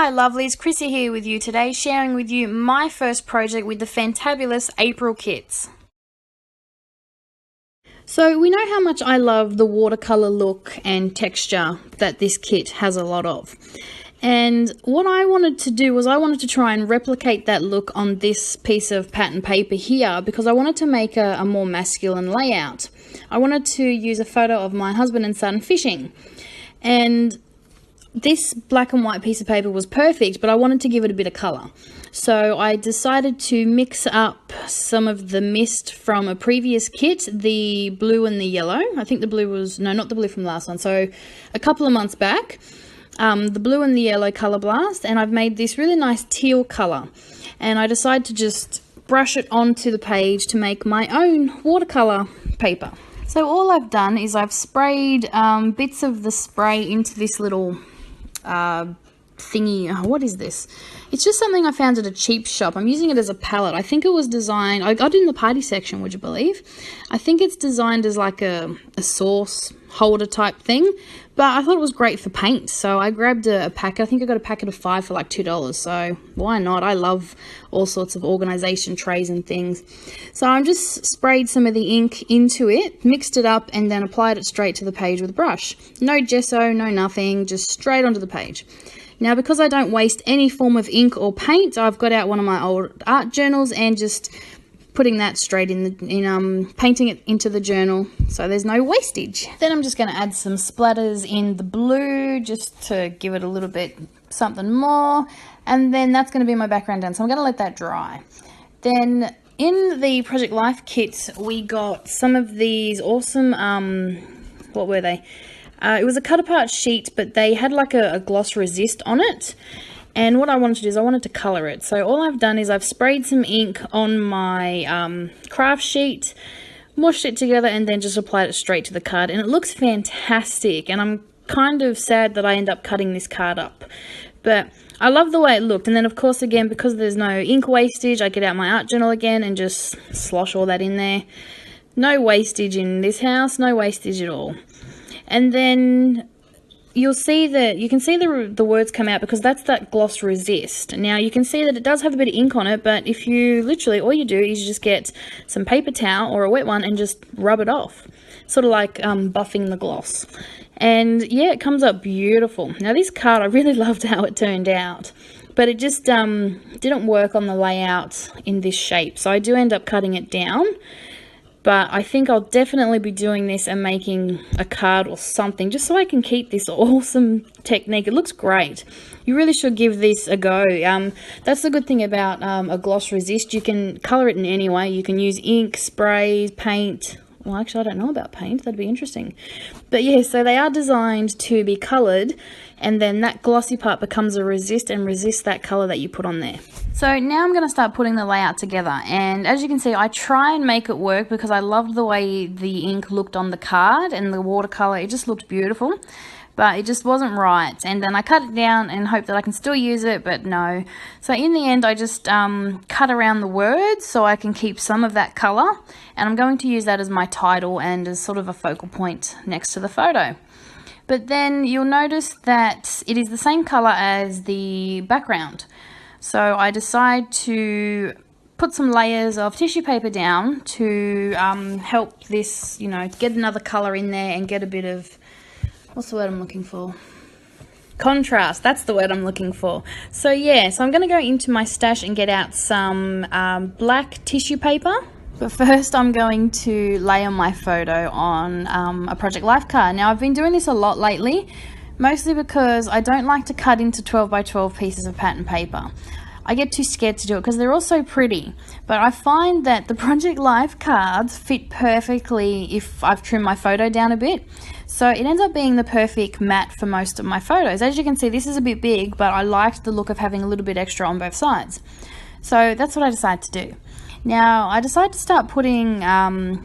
Hi lovelies, Chrissy here with you today, sharing with you my first project with the fantabulous April kits. So we know how much I love the watercolor look and texture that this kit has a lot of. And what I wanted to do was I wanted to try and replicate that look on this piece of pattern paper here, because I wanted to make a more masculine layout. I wanted to use a photo of my husband and son fishing. And this black and white piece of paper was perfect, but I wanted to give it a bit of colour. So I decided to mix up some of the mist from a previous kit, the blue and the yellow. I think the blue was, no, not the blue from the last one, so a couple of months back. The blue and the yellow colour blast, and I've made this really nice teal colour. And I decided to just brush it onto the page to make my own watercolour paper. So all I've done is I've sprayed bits of the spray into this little thingy. Oh, what is this? It's just something I found at a cheap shop. I'm using it as a palette. I think it was designed, I got it in the party section, would you believe? I think it's designed as like a sauce holder type thing, but I thought it was great for paint, so I grabbed a packet. I think I got a packet of 5 for like $2, so why not? I love all sorts of organization trays and things. So I just sprayed some of the ink into it, mixed it up, and then applied it straight to the page with a brush. No gesso, no nothing, just straight onto the page. Now, because I don't waste any form of ink or paint, I've got out one of my old art journals and just putting that straight in painting it into the journal, so there's no wastage. Then I'm just going to add some splatters in the blue just to give it a little bit something more, and then that's going to be my background done, so I'm going to let that dry. Then in the Project Life kit we got some of these awesome what were they? It was a cut apart sheet, but they had like a gloss resist on it. And what I wanted to do is I wanted to colour it. So all I've done is I've sprayed some ink on my craft sheet, mushed it together, and then just applied it straight to the card. And it looks fantastic. And I'm kind of sad that I end up cutting this card up. But I love the way it looked. And then, of course, again, because there's no ink wastage, I get out my art journal again and just slosh all that in there. No wastage in this house, no wastage at all. And then you'll see that you can see the words come out because that's that gloss resist. Now you can see that it does have a bit of ink on it, but if you literally, all you do is you just get some paper towel or a wet one and just rub it off, sort of like buffing the gloss. And yeah, it comes up beautiful. Now this card, I really loved how it turned out, but it just didn't work on the layout in this shape, so I do end up cutting it down. But I think I'll definitely be doing this and making a card or something just so I can keep this awesome technique. It looks great. You really should give this a go. That's the good thing about a gloss resist. You can colour it in any way. You can use ink, spray, paint. Well, actually, I don't know about paint. That'd be interesting. But yeah, so they are designed to be coloured, and then that glossy part becomes a resist and resists that colour that you put on there. So now I'm going to start putting the layout together, and as you can see, I try and make it work because I loved the way the ink looked on the card and the watercolour. It just looked beautiful, but it just wasn't right. And then I cut it down and hope that I can still use it, but no. So in the end, I just cut around the words so I can keep some of that colour, and I'm going to use that as my title and as sort of a focal point next to the photo. But then you'll notice that it is the same colour as the background. So I decide to put some layers of tissue paper down to help this, you know, get another colour in there and get a bit of, what's the word I'm looking for? Contrast, that's the word I'm looking for. So yeah, so I'm going to go into my stash and get out some black tissue paper. But first I'm going to layer my photo on a Project Life card. Now I've been doing this a lot lately, mostly because I don't like to cut into 12 by 12 pieces of pattern paper. I get too scared to do it because they're all so pretty, but I find that the Project Life cards fit perfectly if I've trimmed my photo down a bit. So it ends up being the perfect mat for most of my photos. As you can see, this is a bit big, but I liked the look of having a little bit extra on both sides. So that's what I decided to do. Now I decided to start putting, I'm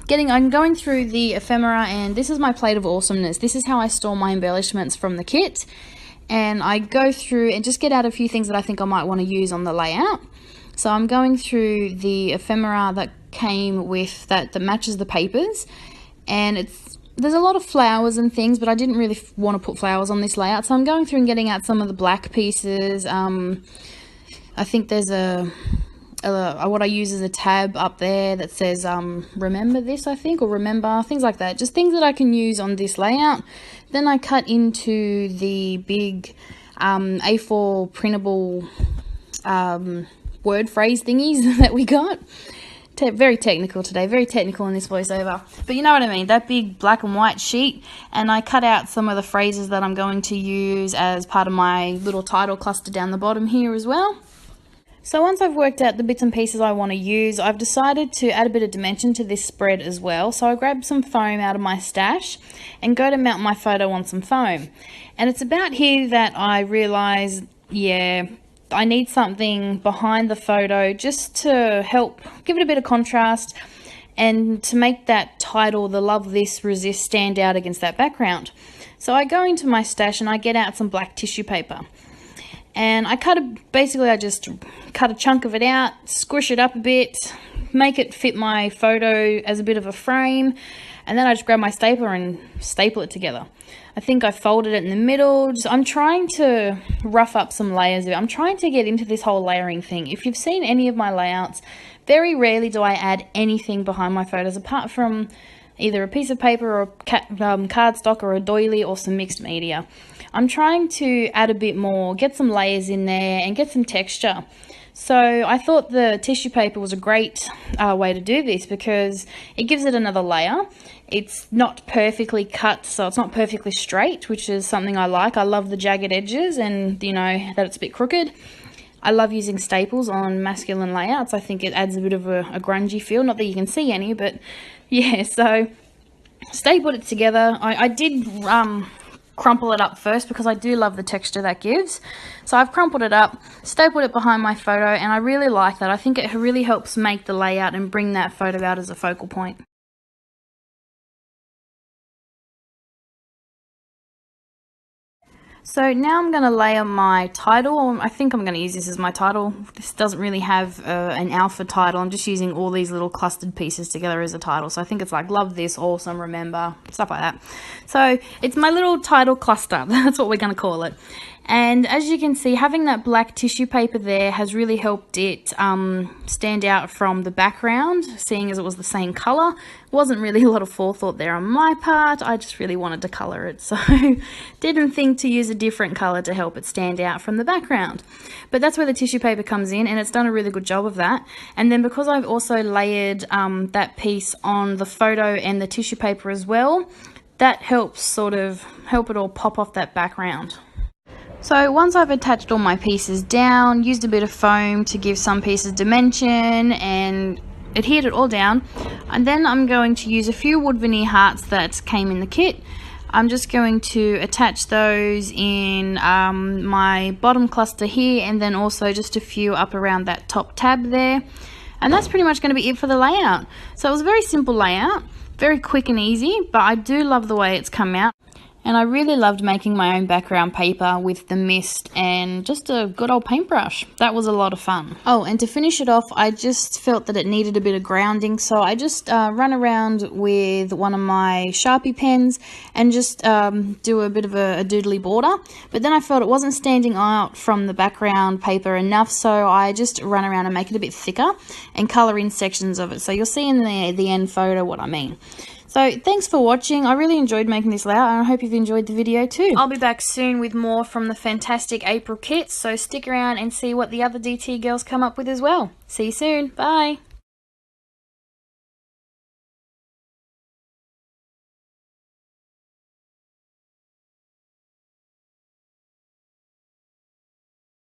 going through the ephemera, and this is my plate of awesomeness. This is how I store my embellishments from the kit. And I go through and just get out a few things that I think I might want to use on the layout. So I'm going through the ephemera that came with, that matches the papers. And it's there's a lot of flowers and things, but I didn't really want to put flowers on this layout, so I'm going through and getting out some of the black pieces. I think there's what I use as a tab up there that says remember this, I think, or remember, things like that, just things that I can use on this layout. Then I cut into the big A4 printable word phrase thingies that we got. Very technical today, very technical in this voiceover, but you know what I mean, that big black and white sheet. And I cut out some of the phrases that I'm going to use as part of my little title cluster down the bottom here as well. So once I've worked out the bits and pieces I want to use, I've decided to add a bit of dimension to this spread as well. So I grabbed some foam out of my stash and go to mount my photo on some foam. And it's about here that I realised, yeah, I need something behind the photo just to help give it a bit of contrast and to make that title, the Love This Resist, stand out against that background. So I go into my stash and I get out some black tissue paper. And I just cut a chunk of it out, squish it up a bit, make it fit my photo as a bit of a frame, and then I just grab my stapler and staple it together. I think I folded it in the middle. I'm trying to rough up some layers of it. I'm trying to get into this whole layering thing. If you've seen any of my layouts, very rarely do I add anything behind my photos apart from either a piece of paper or cardstock or a doily or some mixed media. I'm trying to add a bit more, get some layers in there and get some texture. So I thought the tissue paper was a great way to do this because it gives it another layer. It's not perfectly cut, so it's not perfectly straight, which is something I like. I love the jagged edges and, you know, that it's a bit crooked. I love using staples on masculine layouts. I think it adds a bit of a grungy feel. Not that you can see any, but yeah, so stapled it together. I did crumple it up first because I do love the texture that gives. So I've crumpled it up, stapled it behind my photo, and I really like that. I think it really helps make the layout and bring that photo out as a focal point. So now I'm going to layer my title. I think I'm going to use this as my title. This doesn't really have an alpha title. I'm just using all these little clustered pieces together as a title. So I think it's like love this, awesome, remember, stuff like that. So it's my little title cluster. That's what we're going to call it. And as you can see, having that black tissue paper there has really helped it stand out from the background, seeing as it was the same color. Wasn't really a lot of forethought there on my part. I just really wanted to color it, so didn't think to use a different color to help it stand out from the background. But that's where the tissue paper comes in, and it's done a really good job of that. And then because I've also layered that piece on the photo and the tissue paper as well, that helps sort of help it all pop off that background. So once I've attached all my pieces down, used a bit of foam to give some pieces dimension and adhered it all down, and then I'm going to use a few wood veneer hearts that came in the kit. I'm just going to attach those in my bottom cluster here, and then also just a few up around that top tab there. And that's pretty much going to be it for the layout. So it was a very simple layout, very quick and easy, but I do love the way it's come out. And I really loved making my own background paper with the mist and just a good old paintbrush. That was a lot of fun. Oh, and to finish it off, I just felt that it needed a bit of grounding. So I just run around with one of my Sharpie pens and just do a bit of a doodly border. But then I felt it wasn't standing out from the background paper enough. So I just run around and make it a bit thicker and color in sections of it. So you'll see in the end photo what I mean. So thanks for watching. I really enjoyed making this layout, and I hope you've enjoyed the video too. I'll be back soon with more from the fantastic April kits, so stick around and see what the other DT girls come up with as well. See you soon. Bye.